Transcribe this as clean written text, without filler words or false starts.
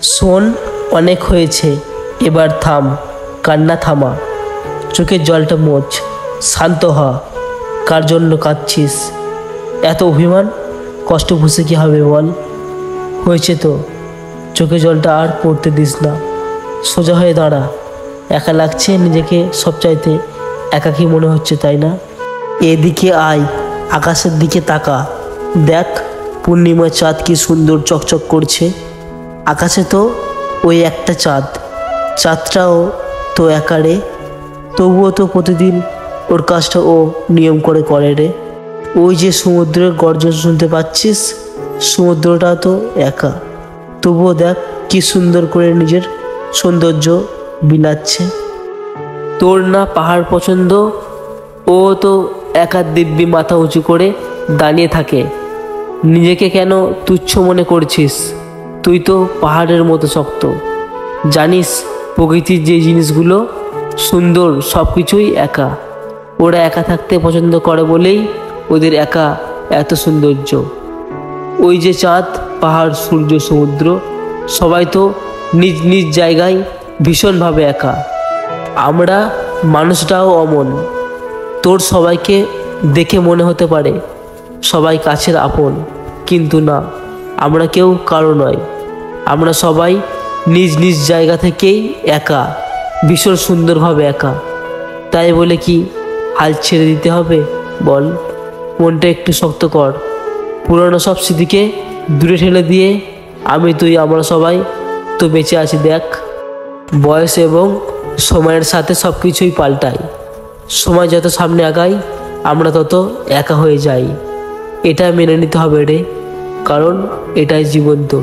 শোন, অনেক হয়েছে, এবার থাম, কান্না থামা, চোখের জলটা মোছ, শান্ত হ। কার জন্য কাঁদছিস? এত অভিমান, কষ্ট বুঝে কি হবে বল? হয়েছে তো, চোখে জলটা আর পড়তে দিস না, সোজা হয়ে দাঁড়া। একা লাগছে নিজেকে, সবচাইতে একাকী মনে হচ্ছে, তাই না? এদিকে আয়, আকাশের দিকে তাকা, দেখ পূর্ণিমার চাঁদ কি সুন্দর চকচক করছে। আকাশে তো ওই একটা চাঁদ, চাঁদটাও তো একা রে, তবুও তো প্রতিদিন ওর কাজটা ও নিয়ম করে করে রে। ওই যে সমুদ্রের গর্জন শুনতে পাচ্ছিস, সমুদ্রটা তো একা, তবুও দেখ কি সুন্দর করে নিজের সৌন্দর্য বিলাচ্ছে। তোর না পাহাড় পছন্দ, ও তো একা দিব্যি মাথা উঁচু করে দাঁড়িয়ে থাকে। নিজেকে কেন তুচ্ছ মনে করছিস? তুই তো পাহাড়ের মতো শক্ত। জানিস প্রকৃতির যে জিনিসগুলো সুন্দর সব কিছুই একা, ওরা একা থাকতে পছন্দ করে বলেই ওদের একা এত সৌন্দর্য। ওই যে চাঁদ, পাহাড়, সূর্য, সমুদ্র, সবাই তো নিজ নিজ জায়গায় ভীষণভাবে একা। আমরা মানুষটাও অমন। তোর সবাইকে দেখে মনে হতে পারে সবাই কাছের আপন, কিন্তু না, আমরা কেউ কারো নয়। আমরা সবাই নিজ নিজ জায়গা থেকেই একা, ভীষণ সুন্দরভাবে একা। তাই বলে কি হাল ছেড়ে দিতে হবে বল? মনটা একটু শক্ত কর, পুরনো সব স্মৃতিকে দূরে ঠেলে দিয়ে আমি, তুই, আমরা সবাই তো বেঁচে আছি। দেখ, বয়স এবং সময়ের সাথে সব কিছুই পাল্টায়। সময় যত সামনে আগায় আমরা তত একা হয়ে যাই। এটা মেনে নিতে হবে রে, কারণ এটাই জীবন তো।